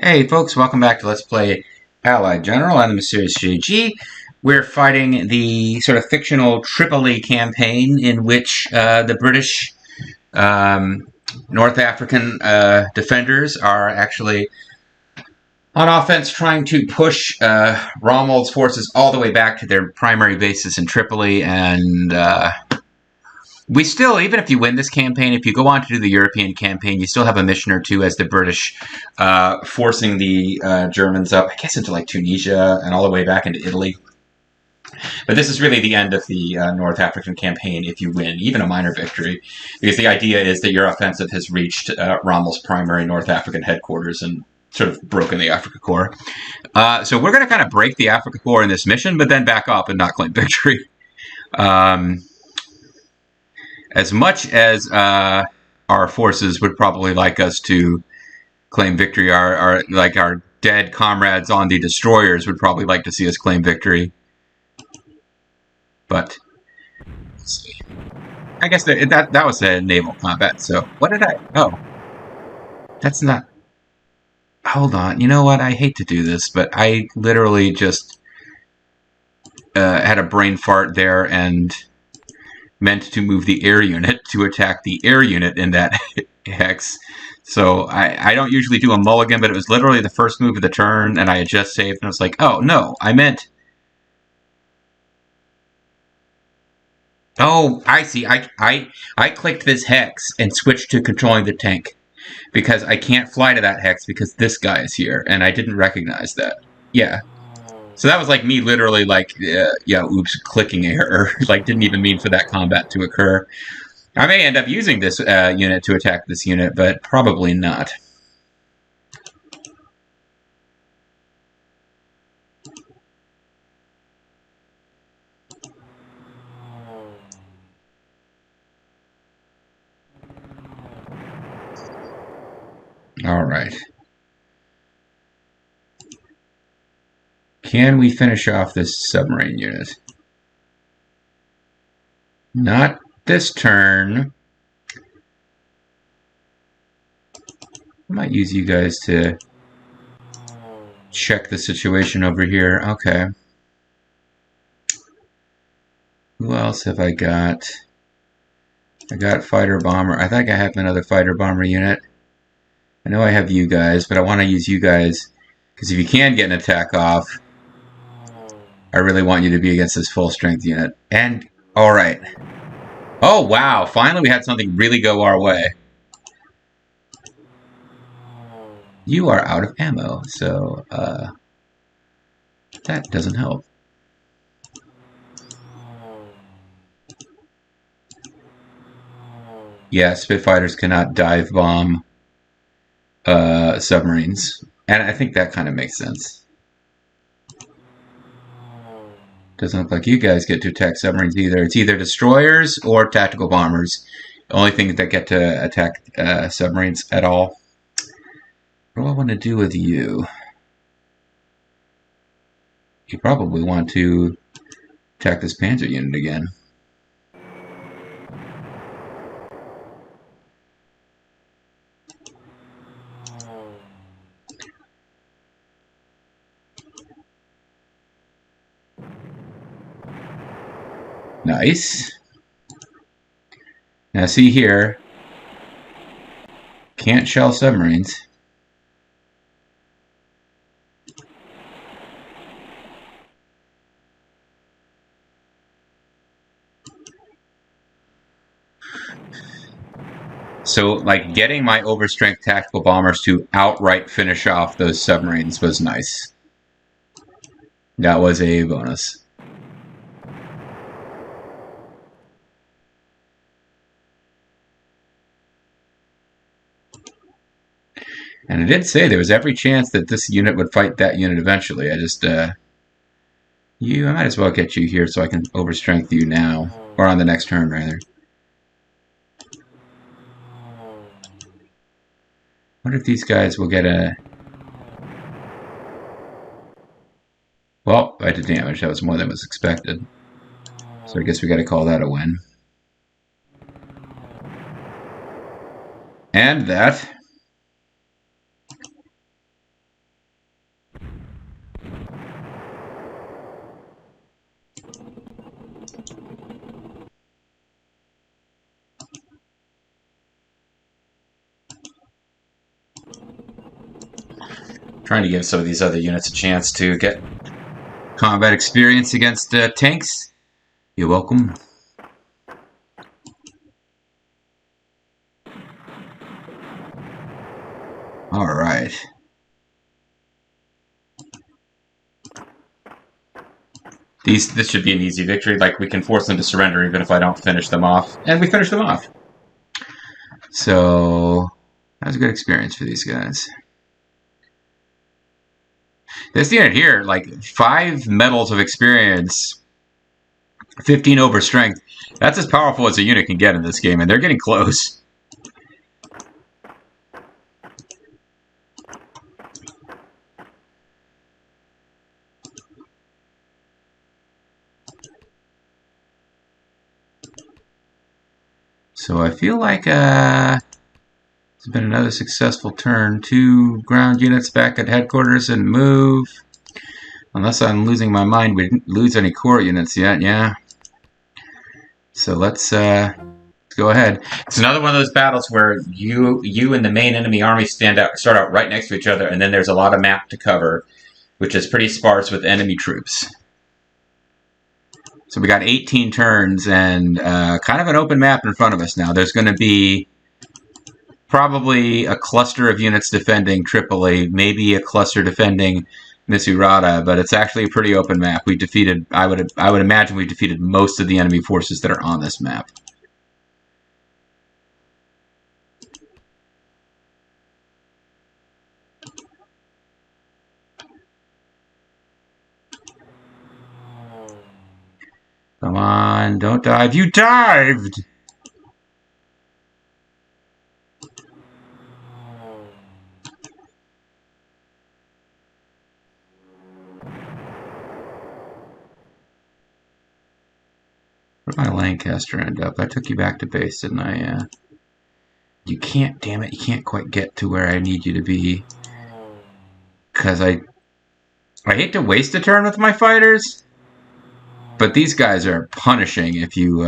Hey folks, welcome back to Let's Play Allied General. I'm the mysterious JG. We're fighting the sort of fictional Tripoli campaign in which the British North African defenders are actually on offense trying to push Rommel's forces all the way back to their primary bases in Tripoli. And we still, even if you win this campaign, if you go on to do the European campaign, you still have a mission or two as the British forcing the Germans up, I guess, into like Tunisia and all the way back into Italy. But this is really the end of the North African campaign if you win, even a minor victory, because the idea is that your offensive has reached Rommel's primary North African headquarters and sort of broken the Africa Corps. So we're going to kind of break the Africa Corps in this mission, but then back up and not claim victory. As much as our forces would probably like us to claim victory, our dead comrades on the destroyers would probably like to see us claim victory. But let's see. I guess that was a naval combat. So what did I? Oh, that's not. Hold on. You know what? I hate to do this, but I literally just had a brain fart there and meant to move the air unit to attack the air unit in that hex. So I don't usually do a mulligan, but it was literally the first move of the turn, and I had just saved, and I was like, oh, no, I meant... Oh, I see. I clicked this hex and switched to controlling the tank, because I can't fly to that hex because this guy is here, and I didn't recognize that. Yeah. So that was like me literally like, yeah, oops, clicking error. Like, didn't even mean for that combat to occur. I may end up using this unit to attack this unit, but probably not. All right. Can we finish off this submarine unit? Not this turn. I might use you guys to check the situation over here. Okay. Who else have I got? I got fighter bomber. I think I have another fighter bomber unit. I know I have you guys, but I want to use you guys because if you can get an attack off, I really want you to be against this full strength unit. And, alright. Oh, wow. Finally we had something really go our way. You are out of ammo, so, that doesn't help. Yeah, Spitfires cannot dive bomb submarines. And I think that kind of makes sense. Doesn't look like you guys get to attack submarines either. It's either destroyers or tactical bombers. The only things that get to attack submarines at all. What do I want to do with you? You probably want to attack this panzer unit again. Nice. Now see here, can't shell submarines. So, like, getting my overstrength tactical bombers to outright finish off those submarines was nice. That was a bonus. And I did say there was every chance that this unit would fight that unit eventually. I just, I might as well get you here so I can overstrength you now. Or on the next turn, rather. I wonder if these guys will get a... Well, I did damage. That was more than was expected. So I guess we gotta call that a win. And that Trying to give some of these other units a chance to get combat experience against tanks. You're welcome. All right. This should be an easy victory. Like, we can force them to surrender even if I don't finish them off. And we finish them off. So, that was a good experience for these guys. This unit here, like 5 medals of experience, 15 over strength. That's as powerful as a unit can get in this game, and they're getting close. So I feel like it's been another successful turn. 2 ground units back at headquarters and move. Unless I'm losing my mind, we didn't lose any core units yet, yeah. So let's go ahead. It's another one of those battles where you and the main enemy army start out right next to each other, and then there's a lot of map to cover, which is pretty sparse with enemy troops. So we got 18 turns and kind of an open map in front of us now. There's going to be probably a cluster of units defending Tripoli, maybe a cluster defending Misurata, but it's actually a pretty open map. We defeated, I would imagine we defeated most of the enemy forces that are on this map. Come on, don't dive. You dived! Where'd my Lancaster end up? I took you back to base, didn't I? You can't, damn it, you can't quite get to where I need you to be. Because I hate to waste a turn with my fighters, but these guys are punishing if you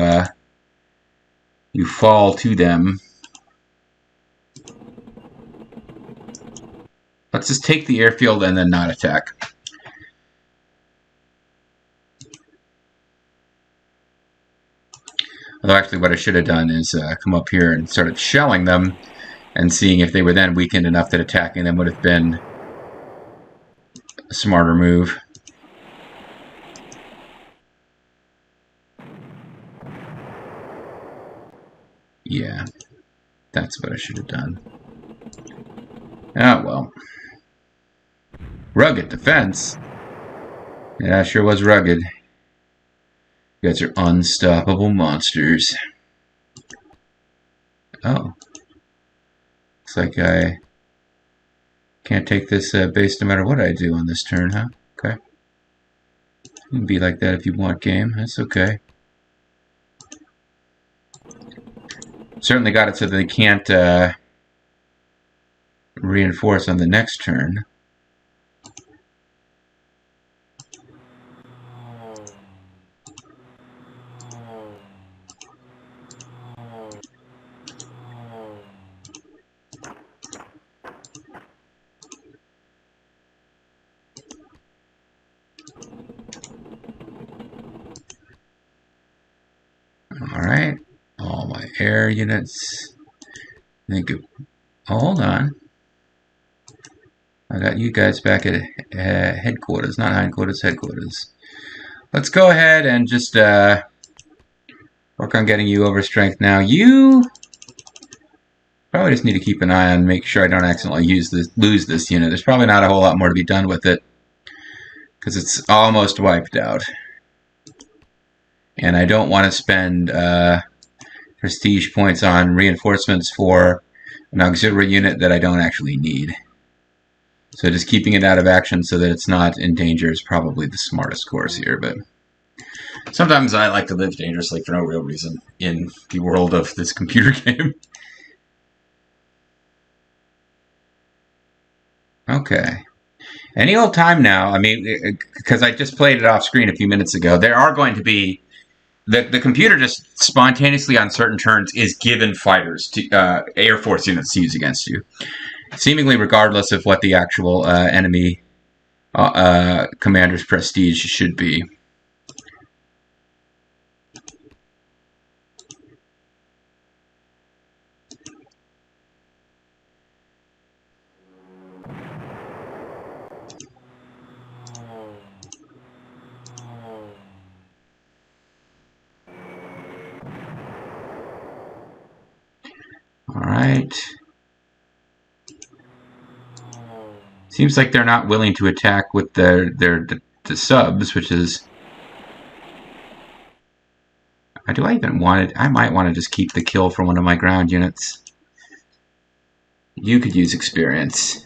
you fall to them. Let's just take the airfield and then not attack. Although actually what I should have done is come up here and started shelling them and seeing if they were then weakened enough that attacking them would have been a smarter move. Yeah, that's what I should have done. Ah, well. Rugged defense. Yeah, sure was rugged. You guys are unstoppable monsters. Oh. Looks like I can't take this base no matter what I do on this turn, huh? Okay. You can be like that if you want, game. That's okay. Certainly got it so that they can't reinforce on the next turn. Alright, all my air units. Hold on. I got you guys back at headquarters, not hindquarters, headquarters. Let's go ahead and just work on getting you over strength now. You probably just need to keep an eye on, make sure I don't accidentally lose this unit. There's probably not a whole lot more to be done with it because it's almost wiped out. And I don't want to spend prestige points on reinforcements for an auxiliary unit that I don't actually need. So just keeping it out of action so that it's not in danger is probably the smartest course here. But sometimes I like to live dangerously for no real reason in the world of this computer game. Okay. Any old time now, I mean, because I just played it off screen a few minutes ago, there are going to be the computer just spontaneously on certain turns is given fighters to Air Force units to use against you. seemingly regardless of what the actual enemy commander's prestige should be. All right. Seems like they're not willing to attack with the subs, which is. Do I even want it? I might want to just keep the kill for one of my ground units. You could use experience.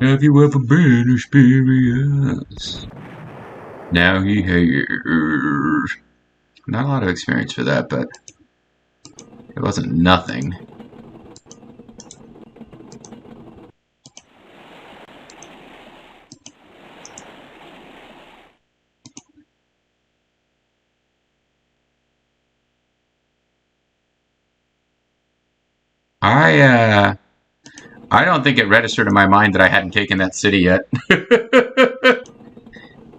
Have you ever been experienced? Now he hears. Not a lot of experience for that, but it wasn't nothing. I don't think it registered in my mind that I hadn't taken that city yet.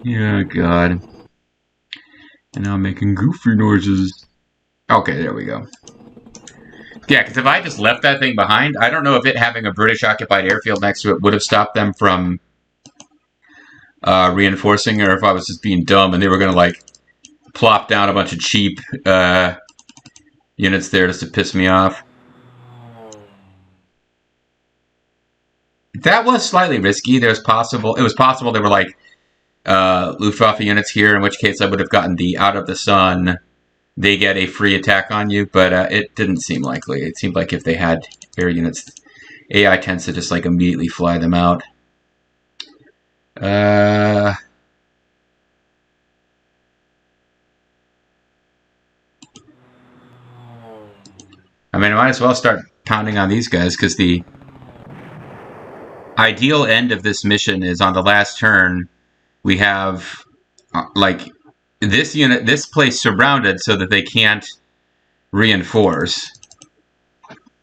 Yeah, God. And now I'm making goofy noises. Okay, there we go. Yeah, because if I just left that thing behind, I don't know if it having a British-occupied airfield next to it would have stopped them from reinforcing, or if I was just being dumb and they were going to, like, plop down a bunch of cheap units there just to piss me off. That was slightly risky. It was possible there were, like, Luftwaffe units here, in which case I would have gotten the Out of the Sun, they get a free attack on you, but it didn't seem likely. It seemed like if they had air units, AI tends to just like immediately fly them out. I mean, I might as well start pounding on these guys, because the ideal end of this mission is on the last turn. We have like this place surrounded so that they can't reinforce.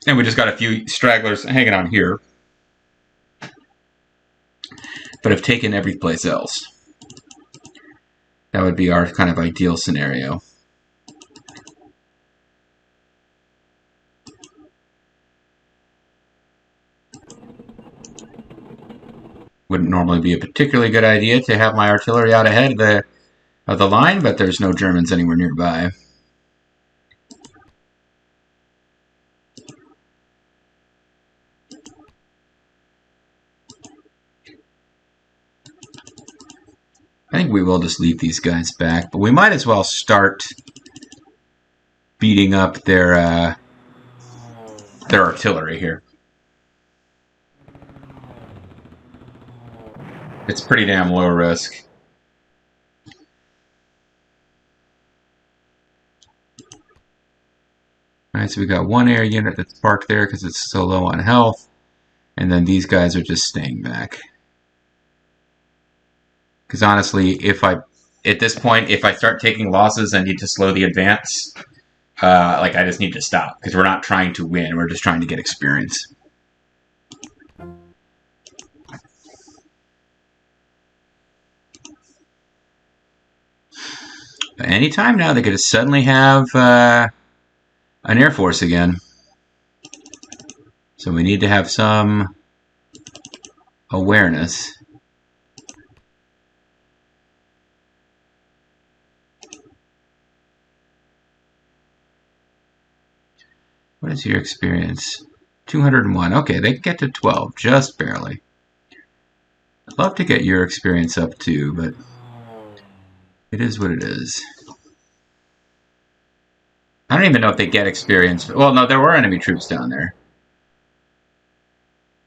And we just got a few stragglers hanging on here, but have taken every place else. That would be our kind of ideal scenario. Wouldn't normally be a particularly good idea to have my artillery out ahead of the line, but there's no Germans anywhere nearby. I think we will just leave these guys back, but we might as well start beating up their artillery here. It's pretty damn low risk. Alright, so we got one air unit that's parked there because it's so low on health, and then these guys are just staying back. Because honestly, at this point, if I start taking losses, I need to slow the advance. Like, I just need to stop, because we're not trying to win, we're just trying to get experience. But anytime now, they could suddenly have an air force again. So we need to have some awareness. What is your experience? 201. Okay, they can get to 12, just barely. I'd love to get your experience up too, but it is what it is. I don't even know if they get experience. Well, no, there were enemy troops down there.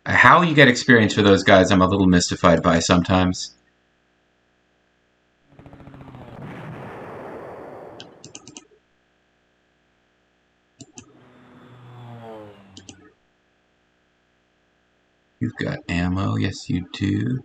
How you get experience for those guys, I'm a little mystified by sometimes. You've got ammo. Yes, you do.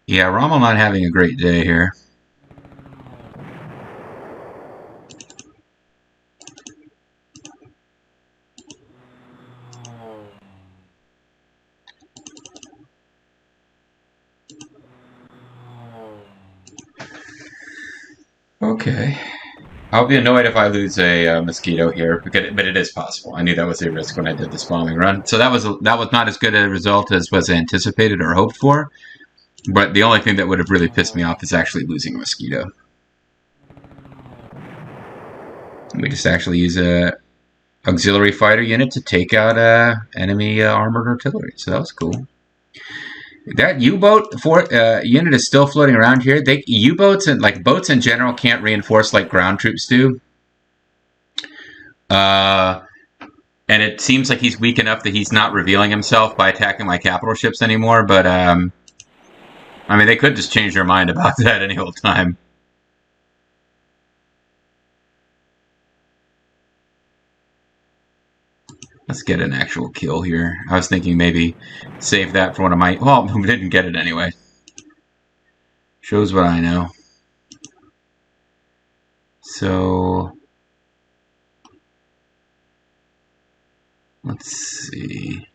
Yeah, Rommel not having a great day here. Okay. I'll be annoyed if I lose a mosquito here, but it is possible. I knew that was a risk when I did this bombing run. So that was not as good a result as was anticipated or hoped for. But the only thing that would have really pissed me off is actually losing a mosquito. We just actually use a auxiliary fighter unit to take out enemy armored artillery. So that was cool. That U-boat unit is still floating around here. U-boats and like boats in general can't reinforce like ground troops do. Uh, and it seems like he's weak enough that he's not revealing himself by attacking my capital ships anymore. But I mean, they could just change their mind about that any old time. Let's get an actual kill here. I was thinking maybe save that for one of my... Well, we didn't get it anyway. Shows what I know. So... let's see...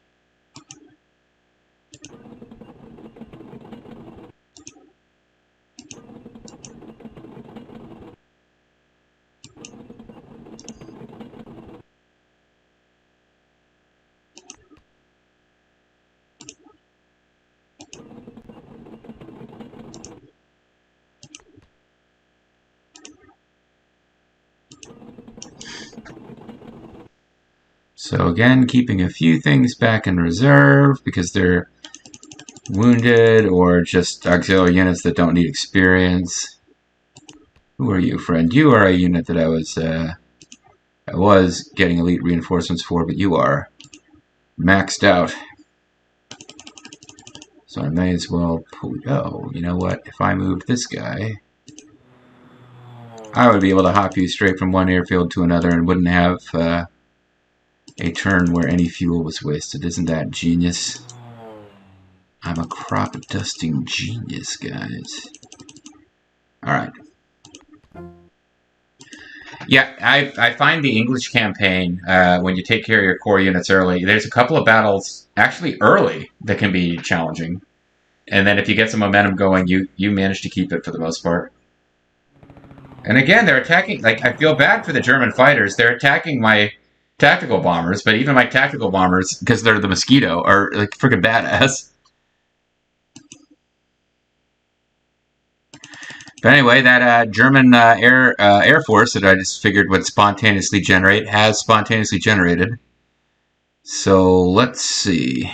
So again, keeping a few things back in reserve because they're wounded or just auxiliary units that don't need experience. Who are you, friend? You are a unit that I was getting elite reinforcements for, but you are maxed out. So I may as well pull... Oh, you know what? If I moved this guy, I would be able to hop you straight from one airfield to another and wouldn't have a turn where any fuel was wasted. Isn't that genius? I'm a crop dusting genius, guys. Alright. Yeah, I find the English campaign, when you take care of your core units early, there's a couple of battles actually early that can be challenging. And then if you get some momentum going, you manage to keep it for the most part. And again, they're attacking, like, I feel bad for the German fighters. They're attacking my tactical bombers, but even my tactical bombers, because they're the Mosquito, are, like, freaking badass. But anyway, that German Air Force that I just figured would spontaneously generate has spontaneously generated. So let's see.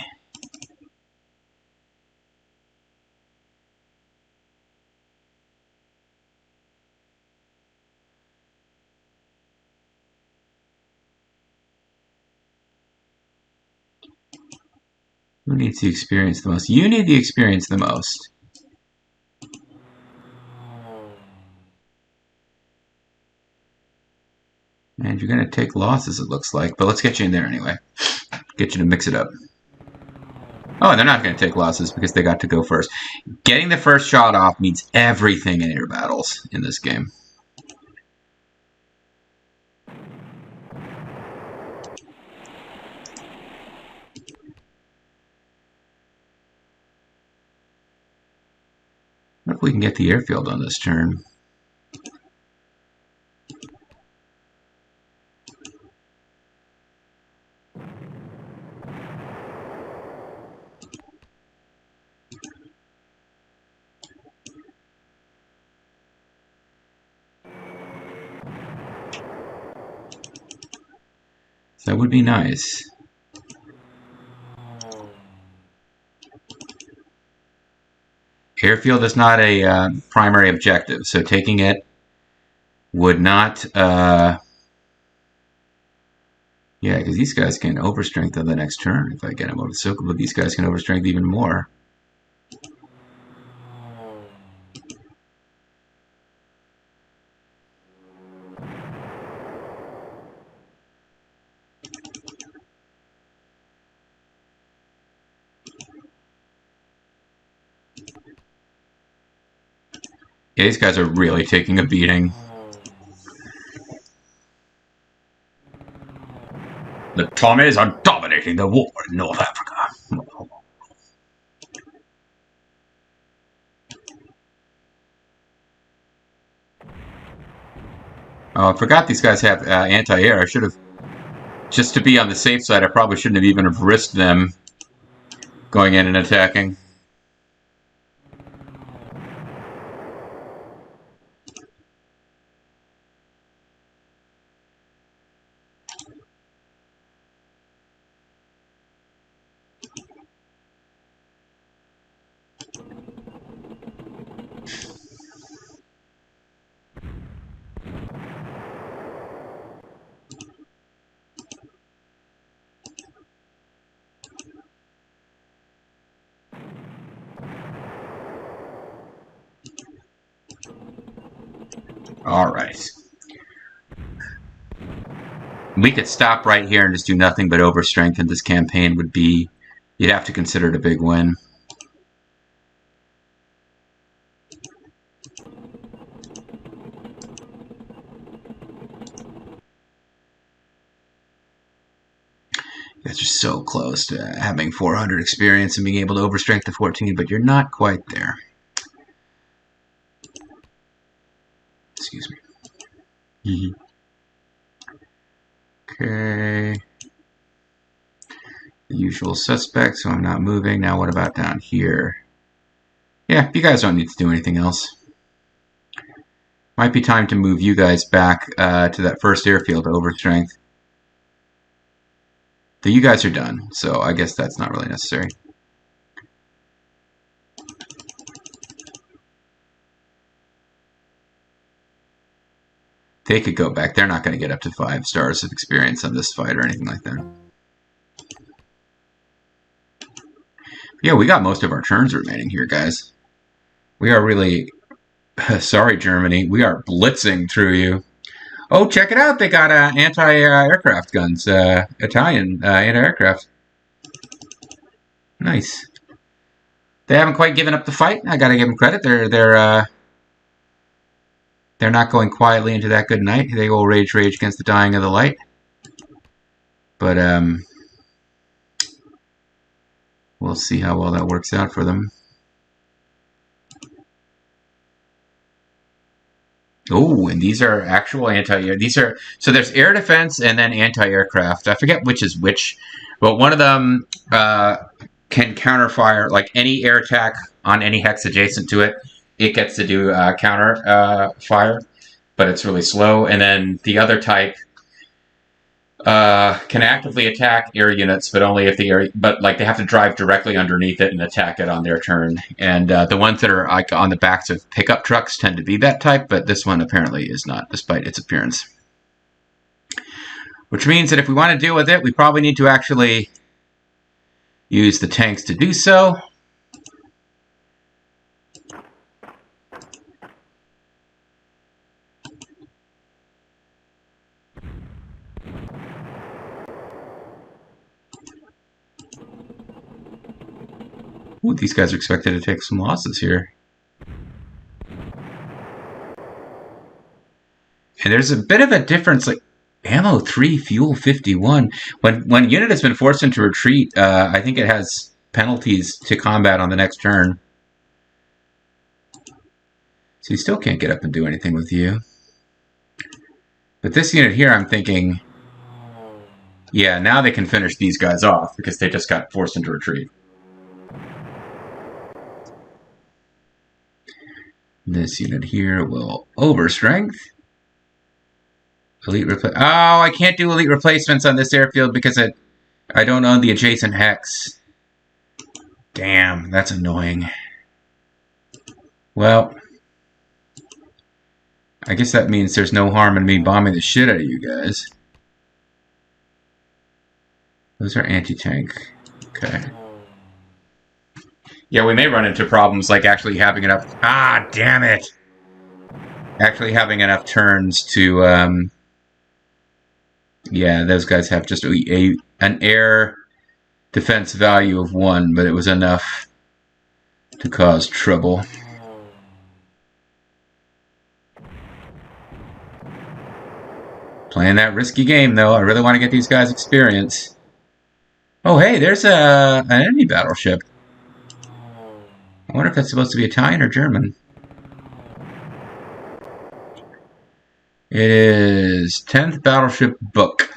Who needs the experience the most? You need the experience the most. And you're going to take losses, it looks like. But let's get you in there anyway. Get you to mix it up. Oh, and they're not going to take losses because they got to go first. Getting the first shot off means everything in your battles in this game. What if we can get the airfield on this turn? That would be nice. Airfield is not a primary objective, so taking it would not... yeah, because these guys can overstrength on the next turn if I get them over. So but these guys can overstrength even more. Yeah, these guys are really taking a beating. The Tommies are dominating the war in North Africa. Oh, I forgot these guys have anti-air. I should have, just to be on the safe side, I probably shouldn't have even have risked them going in and attacking. All right. We could stop right here and just do nothing but overstrengthen this campaign would be, you'd have to consider it a big win. You guys are so close to having 400 experience and being able to overstrength the 14, but you're not quite there. Excuse me. Okay. The usual suspects, so I'm not moving. Now what about down here? Yeah, you guys don't need to do anything else. Might be time to move you guys back to that first airfield to overstrength. So you guys are done, so I guess that's not really necessary. They could go back. They're not going to get up to 5 stars of experience on this fight or anything like that. Yeah, we got most of our turns remaining here, guys. We are really... sorry, Germany. We are blitzing through you. Oh, check it out. They got anti-aircraft guns. Italian anti-aircraft. Nice. They haven't quite given up the fight. I got to give them credit. They're not going quietly into that good night. They will rage against the dying of the light. But we'll see how well that works out for them. Oh, and these are actual anti-air. These are, so there's air defense and then anti-aircraft. I forget which is which, but one of them can counterfire, like any air attack on any hex adjacent to it. It gets to do counter fire, but it's really slow. And then the other type can actively attack air units, but only if the air, but like they have to drive directly underneath it and attack it on their turn. And the ones that are like on the backs of pickup trucks tend to be that type, but this one apparently is not, despite its appearance. Which means that if we want to deal with it, we probably need to actually use the tanks to do so. Ooh, these guys are expected to take some losses here. And there's a bit of a difference, like ammo 3, fuel 51. When unit has been forced into retreat, I think it has penalties to combat on the next turn. So you still can't get up and do anything with you. But this unit here, I'm thinking, yeah, now they can finish these guys off because they just got forced into retreat. This unit here will overstrength. Elite replace. Oh, I can't do elite replacements on this airfield because I don't own the adjacent hex. Damn, that's annoying. Well, I guess that means there's no harm in me bombing the shit out of you guys. Those are anti-tank. Okay. Yeah, we may run into problems like actually having enough... Ah, damn it! Actually having enough turns to... yeah, those guys have just an air defense value of 1, but it was enough to cause trouble. Playing that risky game, though. I really want to get these guys experience. Oh, hey, there's an enemy battleship. I wonder if that's supposed to be Italian or German. It is 10th Battleship Book.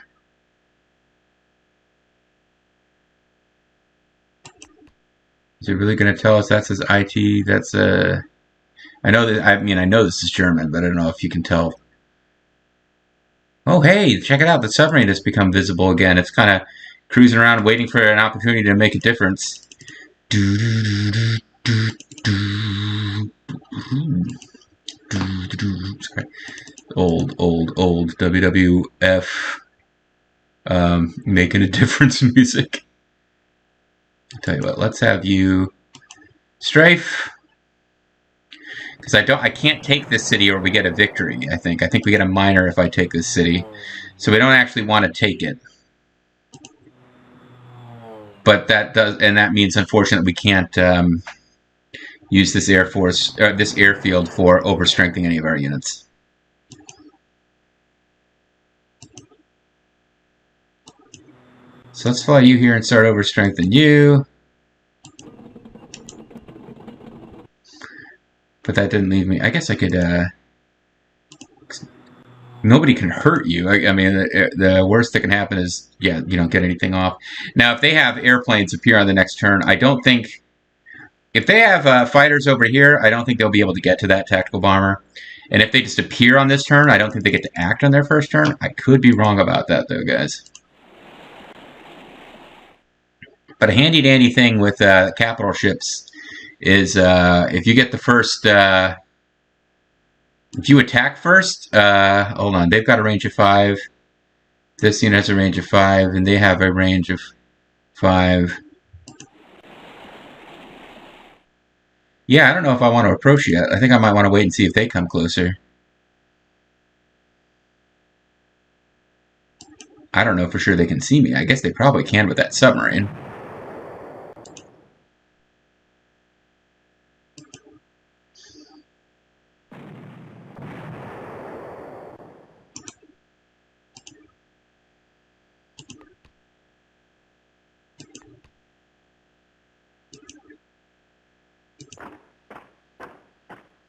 Is it really going to tell us that says IT? That's I know that. I know this is German, but I don't know if you can tell. Oh, hey, check it out. The submarine has become visible again. It's kind of cruising around, waiting for an opportunity to make a difference. Sorry. Old WWF making a difference music. I'll tell you what, let's have you strafe. Because I can't take this city or we get a victory, I think. I think we get a minor if I take this city. So we don't actually want to take it. But that means, unfortunately, we can't use this this airfield for overstrengthening any of our units. So let's fly you here and start overstrengthening you. But that didn't leave me. I guess I could. Nobody can hurt you. I mean, the worst that can happen is, yeah, you don't get anything off. Now, if they have airplanes appear on the next turn, I don't think. If they have fighters over here, I don't think they'll be able to get to that tactical bomber. And if they just appear on this turn, I don't think they get to act on their first turn. I could be wrong about that, though, guys. But a handy-dandy thing with capital ships is if you get the first... if you attack first, hold on, they've got a range of 5. This unit has a range of 5, and they have a range of 5. Yeah, I don't know if I want to approach yet. I think I might want to wait and see if they come closer. I don't know for sure they can see me. I guess they probably can with that submarine.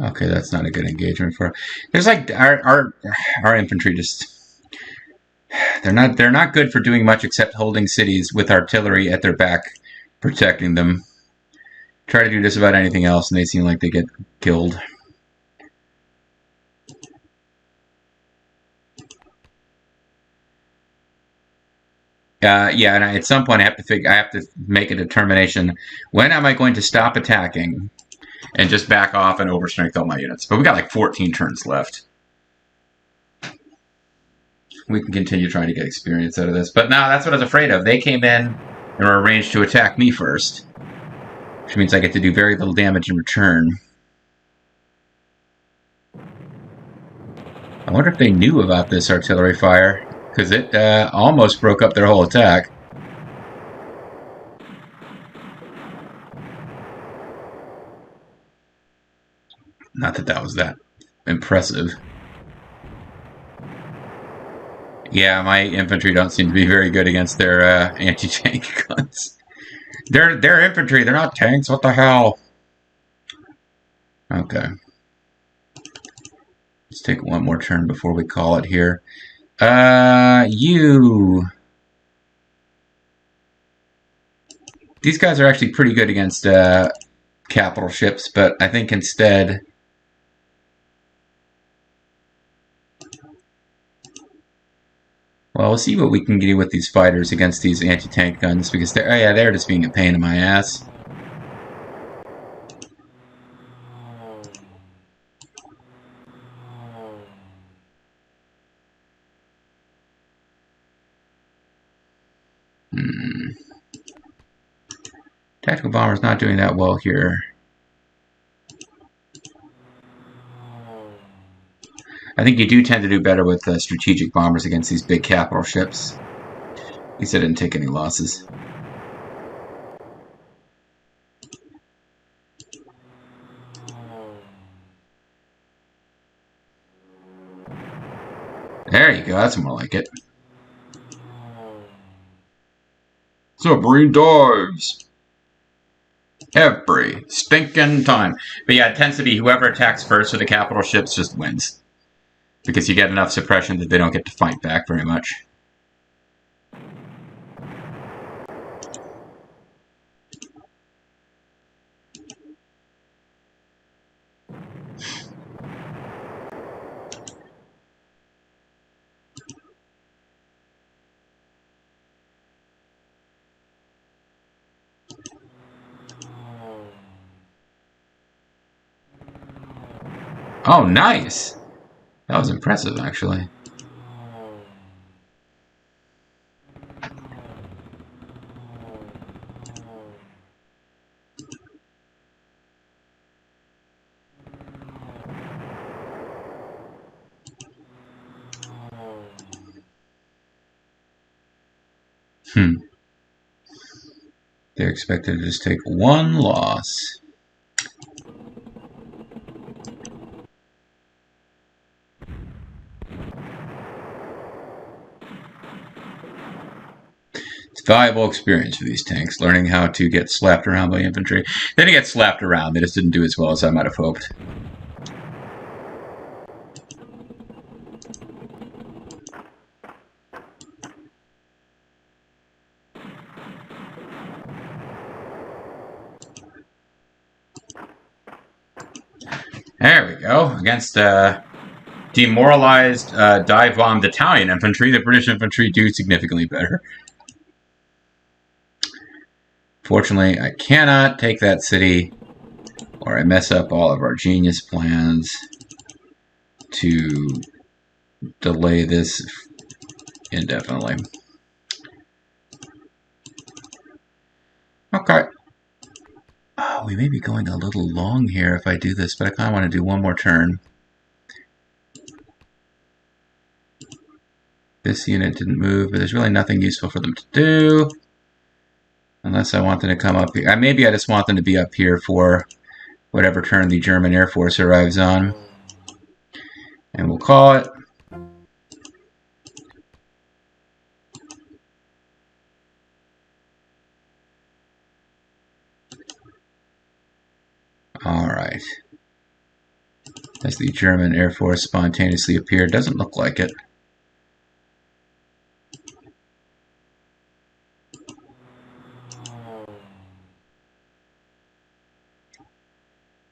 Okay, that's not a good engagement for. There's like our infantry just. They're not good for doing much except holding cities with artillery at their back, protecting them. Try to do just about anything else, and they seem like they get killed. Yeah, and at some point I have to make a determination. When am I going to stop attacking and just back off and overstrength all my units? But we got like 14 turns left. We can continue trying to get experience out of this. But now that's what I was afraid of. They came in and were arranged to attack me first, which means I get to do very little damage in return. I wonder if they knew about this artillery fire, because it almost broke up their whole attack. Not that that was that impressive. Yeah, my infantry don't seem to be very good against their anti-tank guns. They're infantry, they're not tanks, what the hell? Okay. Let's take one more turn before we call it here. You... These guys are actually pretty good against capital ships, but I think instead... Well, we'll see what we can do with these fighters against these anti-tank guns, because they're just being a pain in my ass. Tactical bomber's not doing that well here. I think you do tend to do better with strategic bombers against these big capital ships. At least I didn't take any losses. There you go. That's more like it. Submarine dives. Every stinking time. But yeah, it tends to be whoever attacks first with the capital ships just wins. Because you get enough suppression that they don't get to fight back very much. Oh, nice! That was impressive, actually. They're expected to just take one loss. It's valuable experience for these tanks, learning how to get slapped around by infantry. They didn't get slapped around, they just didn't do as well as I might have hoped. There we go. Against demoralized dive bombed Italian infantry, the British infantry do significantly better. Fortunately, I cannot take that city, or I mess up all of our genius plans to delay this indefinitely. Okay. Oh, we may be going a little long here if I do this, but I kind of want to do one more turn. This unit didn't move, but there's really nothing useful for them to do. Unless I want them to come up here. Maybe I just want them to be up here for whatever turn the German Air Force arrives on. And we'll call it. Alright. As the German Air Force spontaneously appeared. Doesn't look like it.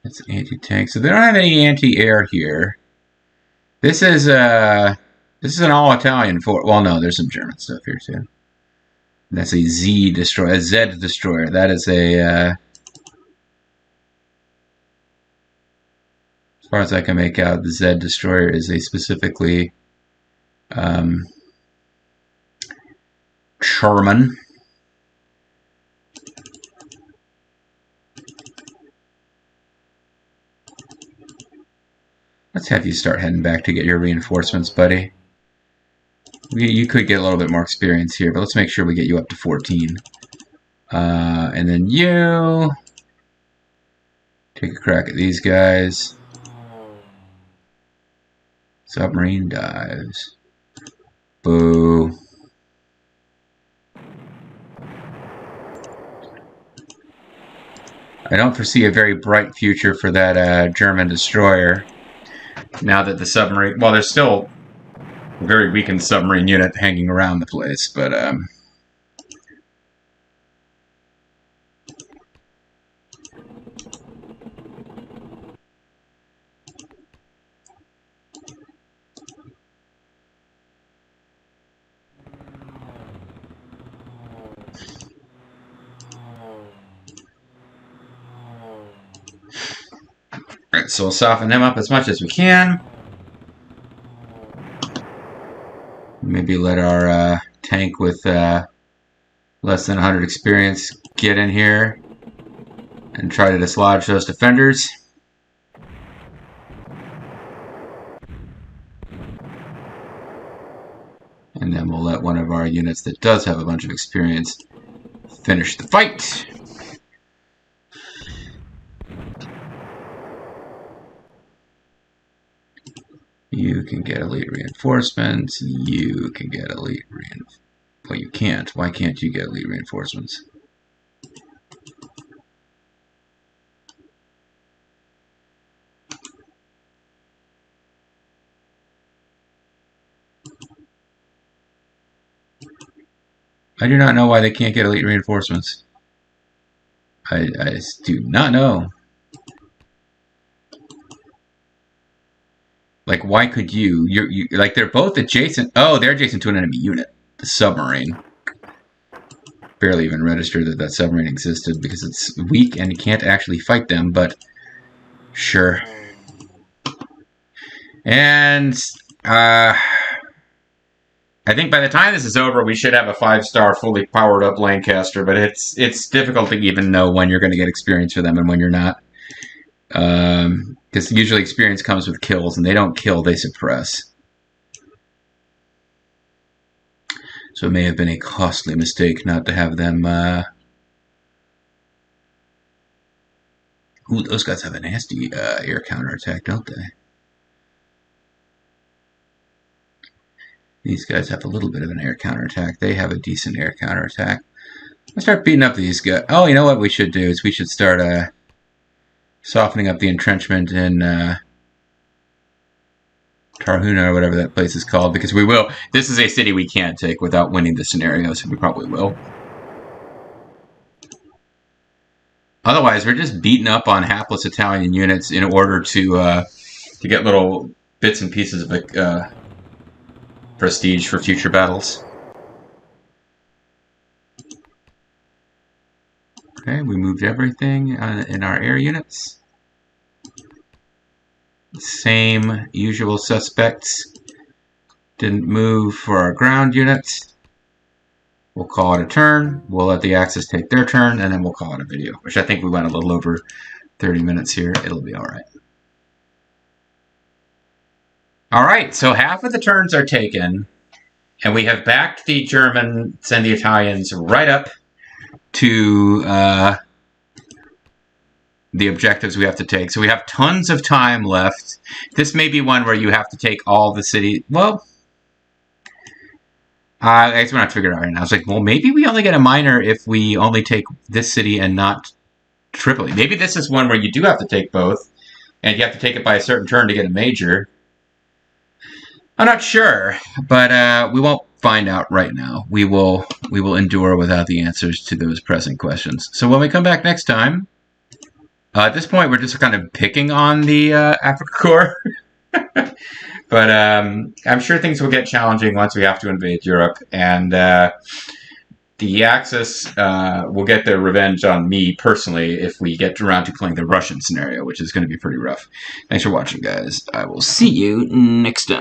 It's anti-tank. So they don't have any anti-air here. This is an all-Italian force. Well, no, there's some German stuff here too. That's a Z destroyer, a Z destroyer. That is a, as far as I can make out, the Z destroyer is a specifically German. Let's have you start heading back to get your reinforcements, buddy. You could get a little bit more experience here, but let's make sure we get you up to 14. And then you take a crack at these guys. Submarine dives. Boo. I don't foresee a very bright future for that German destroyer. Now that the submarine... Well, there's still a very weakened submarine unit hanging around the place, but... Alright, so we'll soften him up as much as we can. Maybe let our tank with less than 100 experience get in here and try to dislodge those defenders. And then we'll let one of our units that does have a bunch of experience finish the fight. You can get elite reinforcements. You can get elite reinforcements. Well, you can't. Why can't you get elite reinforcements? I do not know why they can't get elite reinforcements. I just do not know. Like, why could you? Like, they're both adjacent. Oh, they're adjacent to an enemy unit. The submarine. Barely even registered that that submarine existed because it's weak and you can't actually fight them, but sure. And I think by the time this is over, we should have a 5-star fully powered up Lancaster, but it's difficult to even know when you're going to get experience for them and when you're not. Because usually experience comes with kills, and they don't kill, they suppress. So it may have been a costly mistake not to have them... Ooh, those guys have a nasty air counterattack, don't they? These guys have a little bit of an air counterattack. They have a decent air counterattack. Let's start beating up these guys. Oh, you know what we should do is we should start softening up the entrenchment in Tarhuna or whatever that place is called, because we will. This is a city we can't take without winning the scenario, so we probably will. Otherwise, we're just beating up on hapless Italian units in order to get little bits and pieces of prestige for future battles. Okay, we moved everything in our air units. Same usual suspects. Didn't move for our ground units. We'll call it a turn. We'll let the Axis take their turn, and then we'll call it a video, which I think we went a little over 30 minutes here. It'll be all right. All right, so half of the turns are taken, and we have backed the Germans and the Italians right up to the objectives we have to take. So we have tons of time left. This may be one where you have to take all the city. Well, I guess we're not figuring it out right now. I was like, well, maybe we only get a minor if we only take this city and not Tripoli. Maybe this is one where you do have to take both, and you have to take it by a certain turn to get a major. I'm not sure, but we won't find out right now. We will endure without the answers to those pressing questions. So when we come back next time, at this point we're just kind of picking on the Africa Corps. But I'm sure things will get challenging once we have to invade Europe, and the Axis will get their revenge on me personally if we get around to playing the Russian scenario, which is going to be pretty rough. Thanks for watching, guys. I will see you next time.